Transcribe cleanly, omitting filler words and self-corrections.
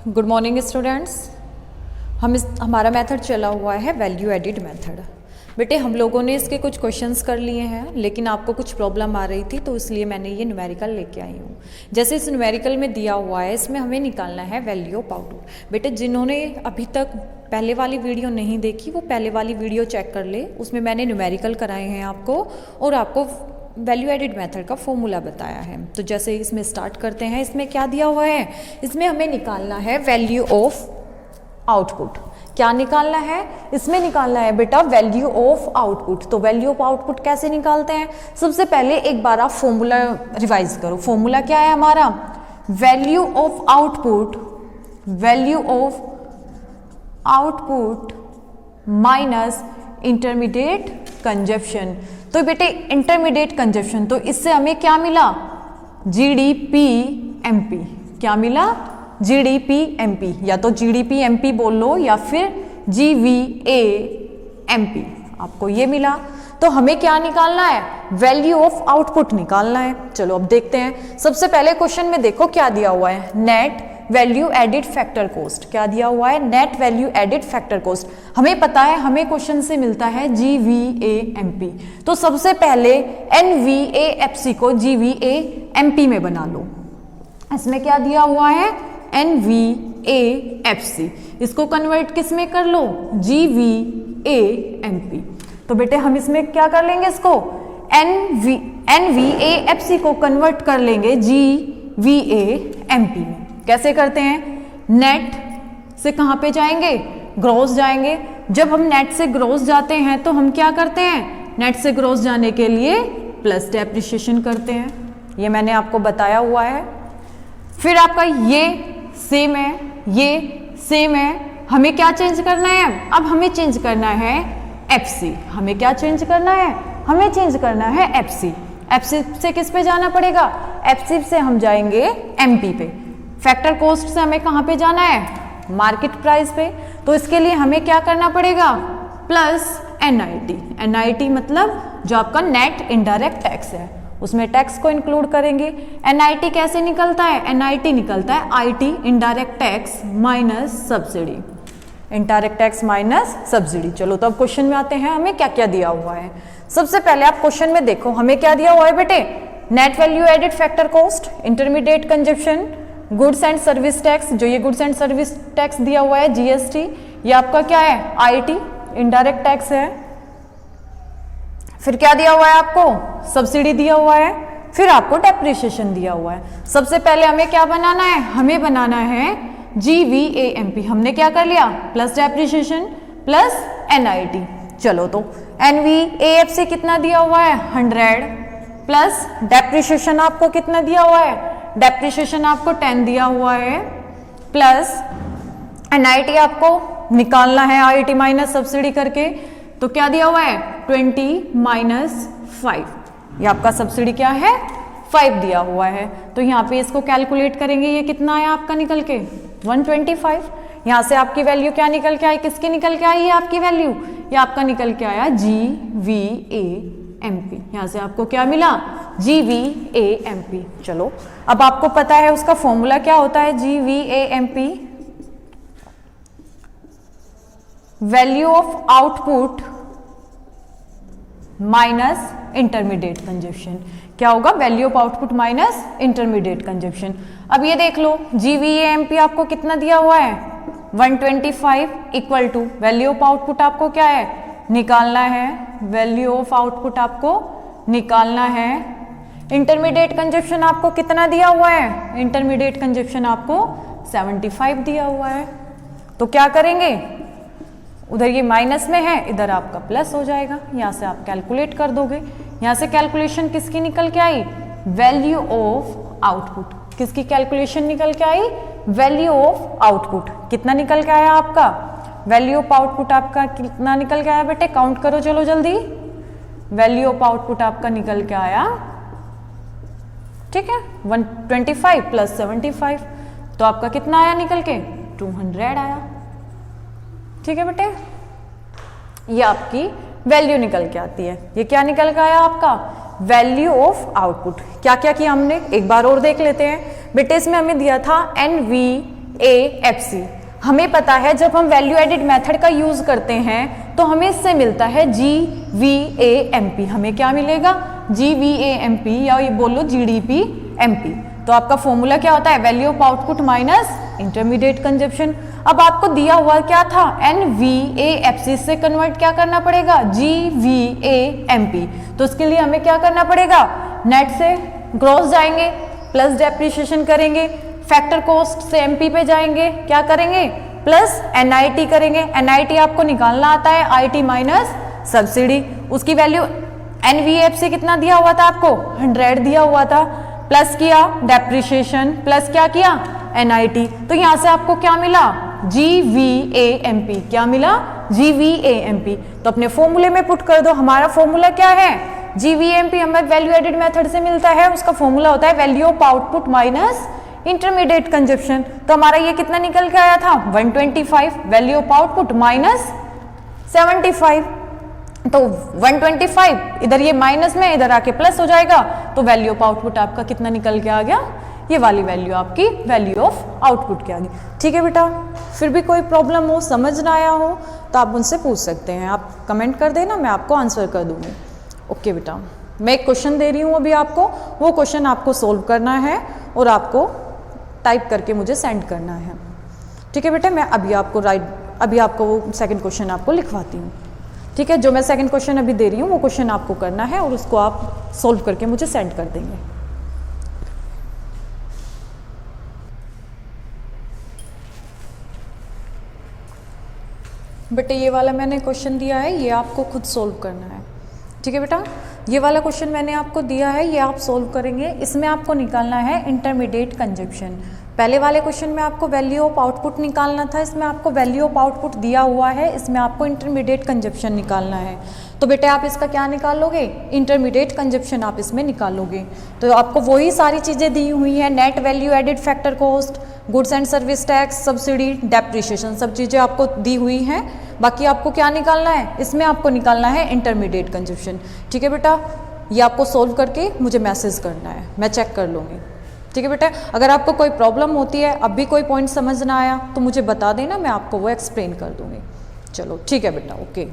Good morning students. हमारा method चला हुआ है वैल्यू एडिड मेथड। बेटे हम लोगों ने इसके कुछ क्वेश्चंस कर लिए हैं, लेकिन आपको कुछ प्रॉब्लम आ रही थी तो इसलिए मैंने ये न्यूमेरिकल लेके आई हूँ। जैसे इस न्यूमेरिकल में दिया हुआ है, इसमें हमें निकालना है वैल्यू ऑफ आउटपुट। बेटे जिन्होंने अभी तक पहले वाली वीडियो नहीं देखी वो पहले वाली वीडियो चेक कर ले, उसमें मैंने न्यूमेरिकल कराए हैं आपको और आपको वैल्यू एडिड मेथड का फॉर्मूला बताया है। तो जैसे इसमें स्टार्ट करते हैं, इसमें क्या दिया हुआ है, इसमें हमें निकालना है वैल्यू ऑफ आउटपुट। क्या निकालना है, इसमें निकालना है बेटा वैल्यू ऑफ आउटपुट। तो वैल्यू ऑफ आउटपुट कैसे निकालते हैं, सबसे पहले एक बार आप फॉर्मूला रिवाइज करो। फॉर्मूला क्या है हमारा, value of output, value of output minus intermediate consumption. तो बेटे इंटरमीडिएट कंजप्शन, तो इससे हमें क्या मिला, जीडीपी एमपी। क्या मिला, जीडीपी एमपी, या तो जीडीपी एमपी बोल लो या फिर जीवीए एमपी, आपको ये मिला। तो हमें क्या निकालना है, वैल्यू ऑफ आउटपुट निकालना है। चलो अब देखते हैं। सबसे पहले क्वेश्चन में देखो क्या दिया हुआ है, net value added factor cost. क्या दिया हुआ है, net value added factor cost. हमें पता है, हमें क्वेश्चन से मिलता है जीवीएएमपी। तो सबसे पहले एनवीएएफसी को जीवीएएमपी में बना लो। इसमें क्या दिया हुआ है, एनवीएएफसी, इसको कन्वर्ट किस में कर लो, जीवीएएमपी। तो बेटे हम इसमें क्या कर लेंगे, इसको एनवीएएफसी को कन्वर्ट कर लेंगे जीवीएएमपी में। कैसे करते हैं, नेट से कहाँ पे जाएंगे, ग्रॉस जाएंगे। जब हम नेट से ग्रॉस जाते हैं तो हम क्या करते हैं, नेट से ग्रॉस जाने के लिए प्लस डेप्रिसिएशन करते हैं, ये मैंने आपको बताया हुआ है। फिर आपका ये सेम है, ये सेम है। हमें क्या चेंज करना है, अब हमें चेंज करना है एफसी। हमें क्या चेंज करना है, हमें चेंज करना है एफसी। एफसी से किस पे जाना पड़ेगा, एफसी से हम जाएंगे एमपी पे। फैक्टर कॉस्ट से हमें कहाँ पे जाना है, मार्केट प्राइस पे। तो इसके लिए हमें क्या करना पड़ेगा, प्लस एनआईटी। एनआईटी मतलब जो आपका नेट इनडायरेक्ट टैक्स है, उसमें टैक्स को इंक्लूड करेंगे। एनआईटी कैसे निकलता है, एनआईटी निकलता है IT indirect tax minus subsidy, indirect tax minus subsidy. चलो तो अब क्वेश्चन में आते हैं, हमें क्या क्या दिया हुआ है। सबसे पहले आप क्वेश्चन में देखो हमें क्या दिया हुआ है बेटे, net value added factor cost, intermediate consumption, goods and service tax. जो ये गुड्स एंड सर्विस टैक्स दिया हुआ है जीएसटी, ये आपका क्या है, आईटी इनडायरेक्ट टैक्स है। फिर क्या दिया हुआ है आपको, सब्सिडी दिया हुआ है। फिर आपको डेप्रिसिएशन दिया हुआ है। सबसे पहले हमें क्या बनाना है, हमें बनाना है जीवीएएमपी। हमने क्या कर लिया, प्लस डेप्रिसिएशन प्लस एनआईटी। चलो तो एनवीएएफसी कितना दिया हुआ है, 100 प्लस डेप्रिसिएशन आपको कितना दिया हुआ है, डेप्रिसिएशन आपको 10 दिया हुआ है, प्लस एनआईटी आपको निकालना है आईटी माइनस सब्सिडी करके। तो क्या दिया हुआ है, 20 माइनस 5। ये आपका सब्सिडी क्या है, 5 दिया हुआ है। तो यहाँ पे इसको कैलकुलेट करेंगे, ये कितना आया आपका निकल के, 125। यहाँ से आपकी वैल्यू क्या निकल के आई, किसकी निकल के आई है आपकी वैल्यू, ये आपका निकल के आया जीवीएएमपी। यहाँ से आपको क्या मिला, जीवीएएमपी। चलो अब आपको पता है उसका फॉर्मूला क्या होता है, GVAMP value of output minus intermediate consumption. क्या होगा, value of output minus intermediate consumption. अब ये देख लो जीवीएएमपी आपको कितना दिया हुआ है, 125 equal to value of output आपको क्या है, निकालना है। वैल्यू ऑफ आउटपुट आपको निकालना है। इंटरमीडिएट कंजप्शन आपको कितना दिया हुआ है, इंटरमीडिएट कंजप्शन आपको 75 दिया हुआ है। तो क्या करेंगे, उधर ये माइनस में है, इधर आपका प्लस हो जाएगा। यहाँ से आप कैलकुलेट कर दोगे। यहाँ से कैलकुलेशन किसकी निकल के आई, वैल्यू ऑफ आउटपुट। किसकी कैलकुलेशन निकल के आई, वैल्यू ऑफ आउटपुट। कितना निकल के आया आपका, वैल्यू ऑफ आउटपुट आपका कितना निकल के आया बेटे, काउंट करो चलो जल्दी। वैल्यू ऑफ आउटपुट आपका निकल के आया, ठीक है, 125 प्लस 75। तो आपका कितना आया निकल के, 200 आया। ठीक है बेटे, ये आपकी वैल्यू निकल के आती है। ये क्या निकल के आया आपका, वैल्यू ऑफ आउटपुट। क्या क्या किया हमने, एक बार और देख लेते हैं। बेटे इसमें हमें दिया था GVAFC। हमें पता है जब हम वैल्यू एडिड मेथड का यूज करते हैं तो हमें इससे मिलता है GVAMP। हमें क्या मिलेगा? GVAMP या ये बोलो GDPMP। तो आपका फॉर्मूला क्या होता है? Value of output minus intermediate consumption. अब आपको दिया हुआ क्या था? NVAFC से कन्वर्ट क्या करना पड़ेगा? GVAMP। तो उसके लिए हमें क्या करना पड़ेगा? नेट से ग्रॉस जाएंगे, प्लस डेप्रिसिएशन करेंगे, फैक्टर कॉस्ट से एमपी पे जाएंगे, क्या करेंगे? प्लस NIT करेंगे। NIT आपको निकालना आता है, IT माइनस सब्सिडी। उसकी वैल्यू NVAFC कितना दिया हुआ था आपको? 100 दिया हुआ था, प्लस किया डेप्रिसिएशन, प्लस क्या किया? NIT। तो यहां से आपको क्या मिला? GVAMP। क्या मिला? GVAMP। तो अपने फॉर्मूले में पुट कर दो। हमारा फॉर्मूला क्या है? GVAMP हमें वैल्यू एडिड मेथड से मिलता है, उसका फॉर्मूला होता है value of output minus intermediate consumption. तो हमारा ये कितना निकल के आया था? 125। Value of output minus 75। तो 125 इधर ये माइनस में, इधर आके प्लस हो जाएगा। तो वैल्यू ऑफ आउटपुट आपका कितना निकल के आ गया? ये वाली वैल्यू आपकी वैल्यू ऑफ आउटपुट की आ गई। ठीक है बेटा, फिर भी कोई प्रॉब्लम हो, समझ ना आया हो तो आप उनसे पूछ सकते हैं। आप कमेंट कर देना, मैं आपको आंसर कर दूंगी। ओके बेटा, मैं एक क्वेश्चन दे रही हूँ अभी आपको, वो क्वेश्चन आपको सोल्व करना है और आपको टाइप करके मुझे सेंड करना है। ठीक है बेटा, मैं अभी आपको वो सेकंड क्वेश्चन आपको लिखवाती हूँ। ठीक है, जो मैं सेकंड क्वेश्चन अभी दे रही हूँ वो क्वेश्चन आपको करना है और उसको आप सोल्व करके मुझे सेंड कर देंगे। बेटा ये वाला मैंने क्वेश्चन दिया है, ये आपको खुद सोल्व करना है। ठीक है बेटा, ये वाला क्वेश्चन मैंने आपको दिया है, ये आप सोल्व करेंगे। इसमें आपको निकालना है इंटरमीडिएट कंजप्शन। पहले वाले क्वेश्चन में आपको वैल्यू ऑफ आउटपुट निकालना था, इसमें आपको वैल्यू ऑफ आउटपुट दिया हुआ है, इसमें आपको इंटरमीडिएट कंजप्शन निकालना है। तो बेटे आप इसका क्या निकालोगे? इंटरमीडिएट कंजप्शन आप इसमें निकालोगे। तो आपको वही सारी चीज़ें दी हुई हैं, net value added, factor cost, goods and service tax, subsidy, depreciation, सब चीज़ें आपको दी हुई हैं। बाकी आपको क्या निकालना है? इसमें आपको निकालना है इंटरमीडिएट कंजप्शन। ठीक है बेटा, ये आपको सोल्व करके मुझे मैसेज करना है, मैं चेक कर लूँगी। ठीक है बेटा, अगर आपको कोई प्रॉब्लम होती है, अब भी कोई पॉइंट समझ ना आया तो मुझे बता देना, मैं आपको वो एक्सप्लेन कर दूँगी। चलो ठीक है बेटा, ओके।